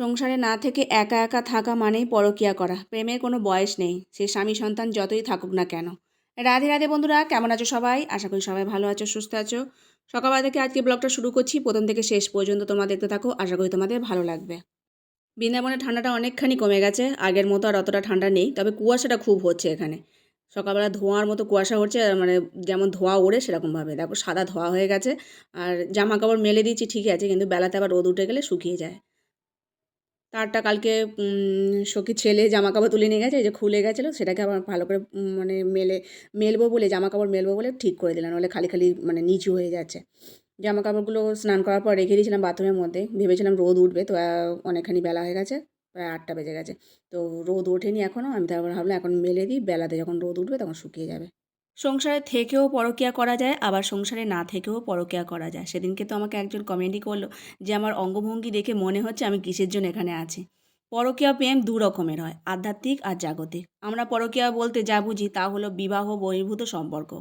সংসারে না থেকে একা একা থাকা মানেই পরকীয়া করা। প্রেমের কোনো বয়স নেই, সে স্বামী সন্তান যতই থাকুক না কেন। রাধে রাধে বন্ধুরা, কেমন আছো সবাই? আশা করি সবাই ভালো আছো, সুস্থ আছো। সকালবেলা থেকে আজকে ব্লগটা শুরু করছি, প্রথম থেকে শেষ পর্যন্ত তোমরা দেখতে থাকো, আশা করি তোমাদের ভালো লাগবে। বৃন্দাবনের ঠান্ডাটা অনেকখানি কমে গেছে, আগের মতো আর অতটা ঠান্ডা নেই, তবে কুয়াশাটা খুব হচ্ছে এখানে। সকালবেলা ধোঁয়ার মতো কুয়াশা হচ্ছে, মানে যেমন ধোঁয়া ওড়ে সেরকমভাবে, দেখো সাদা ধোঁয়া হয়ে গেছে। আর জামা কাপড় মেলে দিচ্ছি ঠিকই আছে, কিন্তু বেলাতে আবার রোদ উঠে গেলে শুকিয়ে যায়। তারটা কালকে সখীর ছেলে জামাকাপড় তুলে নিয়ে গেছে, এই যে খুলে গেছিলো, সেটাকে আবার ভালো করে মানে মেলবো বলে, জামাকাপড় মেলবো বলে ঠিক করে দিলাম, নাহলে খালি খালি মানে নিচু হয়ে যাচ্ছে। জামাকাপড়গুলো স্নান করার পর রেখে দিয়েছিলাম বাথরুমের মধ্যে, ভেবেছিলাম রোদ উঠবে, তো অনেকখানি বেলা হয়ে গেছে, প্রায় 8টা বেজে গেছে। তো রোদ ওঠেনি এখনও, আমি তারপর ভাবলাম এখন মেলে দিই, বেলাতে যখন রোদ উঠবে তখন শুকিয়ে যাবে। সংসারে থেকেও পরকীয়া করা যায়, আবার সংসারে না থেকেও পরকীয়া করা যায়। সেদিনকে তো আমাকে একজন কমেন্টই করলো যে আমার অঙ্গভঙ্গি দেখে মনে হচ্ছে আমি কিসের জন্য এখানে আছি। পরকীয়া প্রেম দু রকমের হয়, আধ্যাত্মিক আর জাগতিক। আমরা পরকীয়া বলতে যা বুঝি তা হলো বিবাহ বহির্ভূত সম্পর্ক।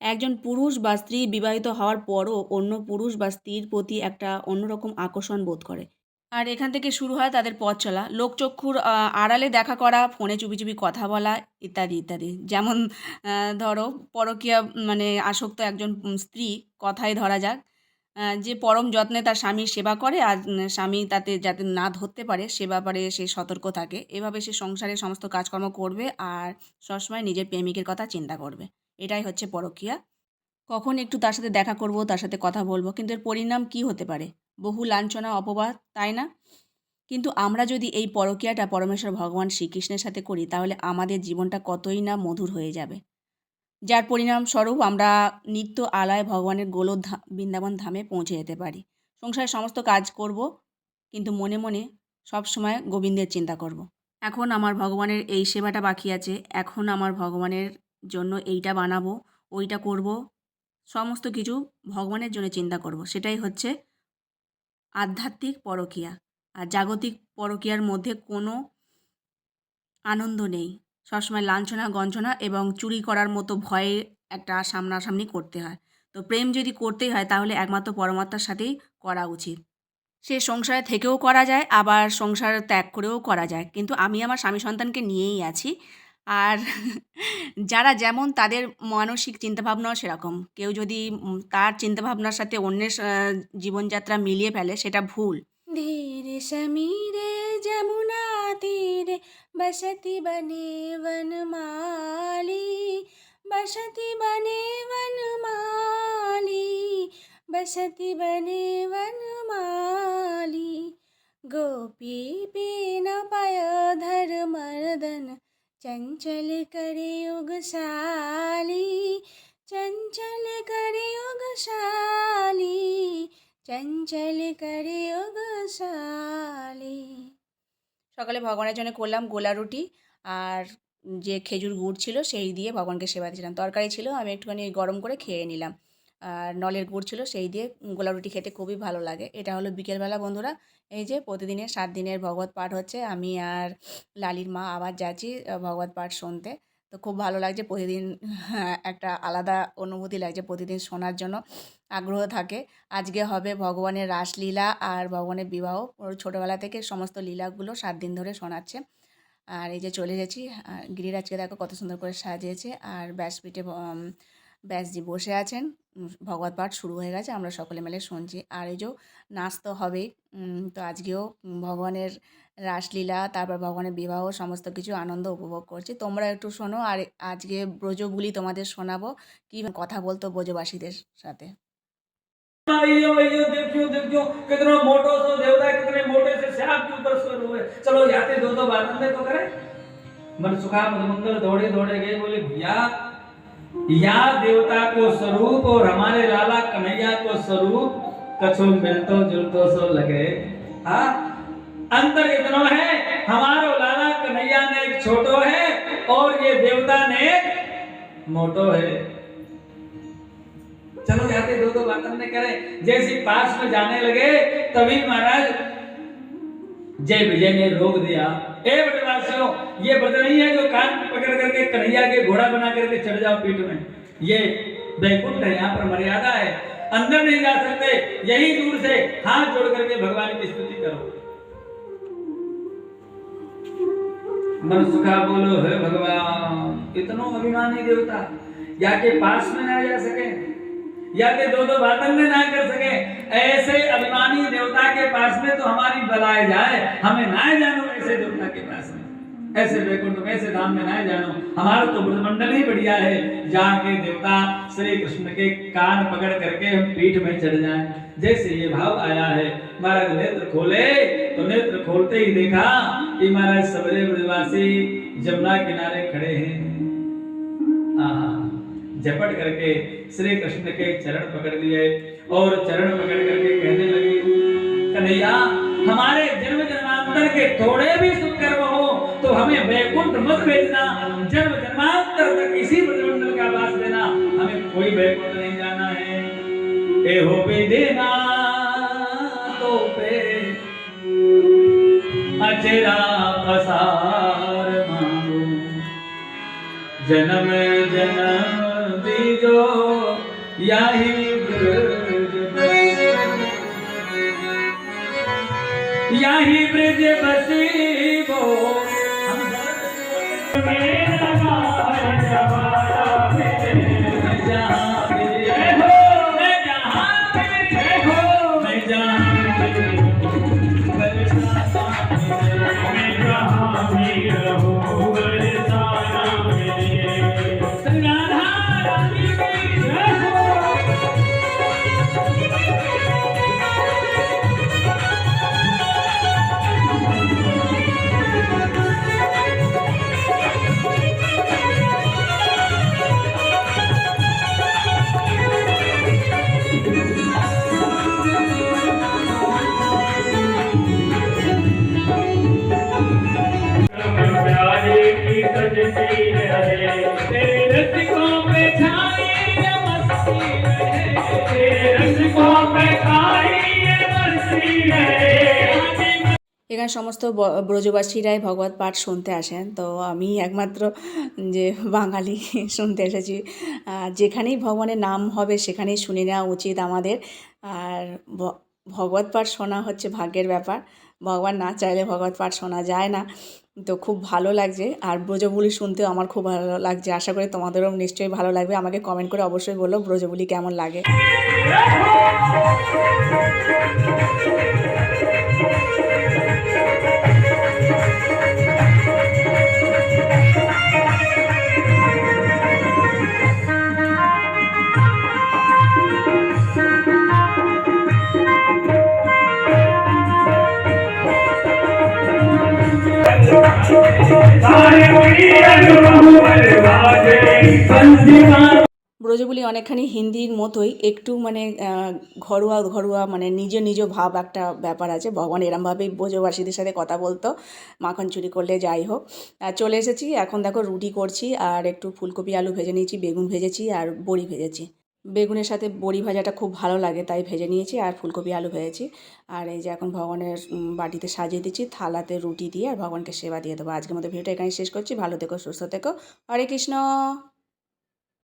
একজন পুরুষ বা স্ত্রী বিবাহিত হওয়ার পরও অন্য পুরুষ বা স্ত্রীর প্রতি একটা অন্যরকম আকর্ষণ বোধ করে। আর এখান থেকে শুরু হয় তাদের পথ চলা, লোকচক্ষুর আড়ালে দেখা করা, ফোনে চুপি চুপি কথা বলা, ইত্যাদি ইত্যাদি। যেমন ধরো পরকীয়া মানে আসক্ত একজন স্ত্রী, কথাই ধরা যাক, যে পরম যত্নে তার স্বামীর সেবা করে, আর স্বামী তাতে যাতে না ধরতে পারে সে ব্যাপারে সে সতর্ক থাকে। এভাবে সে সংসারের সমস্ত কাজকর্ম করবে আর সবসময় নিজের প্রেমিকের কথা চিন্তা করবে। এটাই হচ্ছে পরকীয়া। কখন একটু তার সাথে দেখা করব, তার সাথে কথা বলবো, কিন্তু এর পরিণাম কী হতে পারে? বহু লাঞ্ছনা, অপবাদ, তাই না? কিন্তু আমরা যদি এই পরকীয়াটা পরমেশ্বর ভগবান শ্রীকৃষ্ণের সাথে করি, তাহলে আমাদের জীবনটা কতই না মধুর হয়ে যাবে। যার পরিণামস্বরূপ আমরা নিত্য আলায় ভগবানের বৃন্দাবন ধামে পৌঁছে যেতে পারি। সংসারের সমস্ত কাজ করব, কিন্তু মনে মনে সবসময় গোবিন্দের চিন্তা করব। এখন আমার ভগবানের এই সেবাটা বাকি আছে, এখন আমার ভগবানের জন্য এইটা বানাবো, ওইটা করব, সমস্ত কিছু ভগবানের জন্য চিন্তা করব। সেটাই হচ্ছে আধ্যাত্মিক পরকীয়া। আর জাগতিক পরকীয়ার মধ্যে কোনো আনন্দ নেই। সবসময় লাঞ্ছনা গঞ্জনা এবং চুরি করার মতো ভয়ে একটা সামনাসামনি করতে হয়। তো প্রেম যদি করতেই হয় তাহলে একমাত্র পরমাত্মার সাথেই করা উচিত। সে সংসারে থেকেও করা যায়, আবার সংসার ত্যাগ করেও করা যায়, কিন্তু আমি আমার স্বামী সন্তানকে নিয়েই আছি। আর যারা যেমন তাদের মানসিক চিন্তাভাবনাও সেরকম। কেউ যদি তার চিন্তাভাবনার সাথে অন্যের জীবনযাত্রা মিলিয়ে ফেলে, সেটা ভুল। ধীরে সমীরে যমুনা তীরে বসতি বনে বনমালী, বসতি বনে বনমালী, बसति बने वनमाली। गोपी पीन पयोधर मर्दन, चंचल करे युगशाली, चंचल करे युगशाली, चंचल करे युगशाली। সকালে ভগবানের জন্য করলাম গোলা রুটি, আর যে খেজুর গুড় ছিল সেই দিয়ে ভগবানকে সেবা দিয়েছিলাম। তরকারি ছিল, আমি একটুখানি গরম করে খেয়ে নিলাম। আর নলের গুড় ছিল, সেই দিয়ে গোলা রুটি খেতে খুবই ভালো লাগে। এটা হলো বিকেলবেলা বন্ধুরা। এই যে প্রতিদিনের 7 দিনের ভগবত পাঠ হচ্ছে, আমি আর লালির মা আবার যাচ্ছি ভগবত পাঠ শুনতে। তো খুব ভালো লাগছে প্রতিদিন, একটা আলাদা অনুভূতি লাগছে, প্রতিদিন শোনার জন্য আগ্রহ থাকে। আজকে হবে ভগবানের রাসলীলা আর ভগবানের বিবাহ, ওর ছোটোবেলা থেকে সমস্ত লীলাগুলো 7 দিন ধরে শোনাচ্ছে। আর এই যে চলে এসেছি, গিরিরাজকে দেখো কত সুন্দর করে সাজিয়েছে, আর ব্যাসপীঠে ব্যাসজি বসে আছেন, ভগবত পাঠ শুরু হয়ে গেছে, আমরা সকলে মিলে শুনছি। আর এই যে নাচ তো হবেই। তো আজকেও ভগবানের রাসলীলা, তারপর ভগবানের বিবাহ, সমস্ত কিছু আনন্দ উপভোগ করছি। তোমরা একটু শোনো, আর আজকে ব্রজবুলি তোমাদের শোনাবো, কি কথা বলতো ব্রজবাসীদের সাথে। आइयो आइयो देखियो देखियो कितना मोटो सो देवता, कितने मोटे से श्याम के ऊपर स्वर हुए। चलो जाते दो दो बात अंदर तो करे। मन सुखा मद मंगल दौड़े दौड़े गए, बोले भैया या देवता को स्वरूप और हमारे लाला कन्हैया को स्वरूप कछु मिलतो जुलतो सो लगे। हाँ अंतर इतना है, हमारो लाला कन्हैया ने एक छोटो है और ये देवता ने एक मोटो है। चलो जाते दो दो बात हमने करे। जैसे पास में जाने लगे तभी महाराज जय विजय ने रोक दिया। ए ब्रजवासियों, ये ब्रज नहीं है जो कान पकड़ करके कन्हैया के घोड़ा बना करके चढ़ जाओ पीठ में। ये वैकुंठ है, यहाँ पर मर्यादा है, अंदर नहीं जा सकते। यही दूर से हाथ जोड़ करके भगवान की स्तुति करो। मन सुखा बोलो है भगवान, इतनो अभिमानी देवता या के पास में ना जा सके, या के दो दो बातन में ना कर सके, ऐसे अभिमानी देवता के पास में तो हमारी बलाए जाए, हमें ना जानो ऐसे देवता के पास में, ऐसे वैकुंठ में ऐसे धाम में ना जानो। हमारा तो ब्रह्मंडल ही बढ़िया है, जहाँ के देवता श्री कृष्ण के कान पकड़ करके हम पीठ में चढ़ जाएं। जैसे ये भाव आया है, महाराज नेत्र खोले तो नेत्र खोलते ही देखा कि महाराज सबरे ब्रजवासी जमुना किनारे खड़े हैं। झपट करके श्री कृष्ण के चरण पकड़ लिए और चरण पकड़ करके कहने लगे, कन्हैया हमारे जन्म जन्मांतर के थोड़े भी सुख कर्म हो तो हमें वैकुंठ मत भेजना, जन्म जन्मांतर तक इसी ब्रजमंडल का वास देना, हमें कोई वैकुंठ नहीं जाना है। ए हो पे देना तो पे अचेरा पसार मांगो, जन्म जन्म दीजो याही याही ब्रज बसीबो। এখানে সমস্ত ব্রজবাসীরাই ভগবত পাঠ শুনতে আসেন, তো আমি একমাত্র যে বাঙালি শুনতে এসেছি। যেখানেই ভগবানের নাম হবে সেখানেই শুনে নেওয়া উচিত আমাদের। আর ভগবত পাঠ শোনা হচ্ছে ভাগ্যের ব্যাপার, ভগবান না চাইলে ভগবত পাঠ শোনা যায় না। তো খুব ভালো লাগছে, আর ব্রজবুলি শুনতেও আমার খুব ভালো লাগছে। আশা করি তোমাদেরও নিশ্চয়ই ভালো লাগবে। আমাকে কমেন্ট করে অবশ্যই বলো ব্রজবুলি কেমন লাগে। ব্রজবুলি অনেকখানি হিন্দির মতোই, একটু মানে ঘরোয়া ঘরোয়া, মানে নিজ নিজ ভাব একটা ব্যাপার আছে। ভগবান এরমভাবেই ব্রজবাসীদের সাথে কথা বলতো, মাখন চুরি করলে যাই হোক। চলে এসেছি, এখন দেখো রুটি করছি, আর একটু ফুলকপি আলু ভেজে নিয়েছি, বেগুন ভেজেছি আর বড়ি ভেজেছি। বেগুনের সাথে বড়ি ভাজাটা খুব ভালো লাগে, তাই ভেজে নিয়েছি, আর ফুলকপি আলু ভেজেছি। আর এই যে এখন ভগবানের বাটিতে সাজিয়ে দিচ্ছি, থালাতে রুটি দিয়ে আর ভগবানকে সেবা দিয়ে দেবো। আজকের মতো ভিডিওটা এখানে শেষ করছি। ভালো থেকো, সুস্থ থেকো, হরে কৃষ্ণ।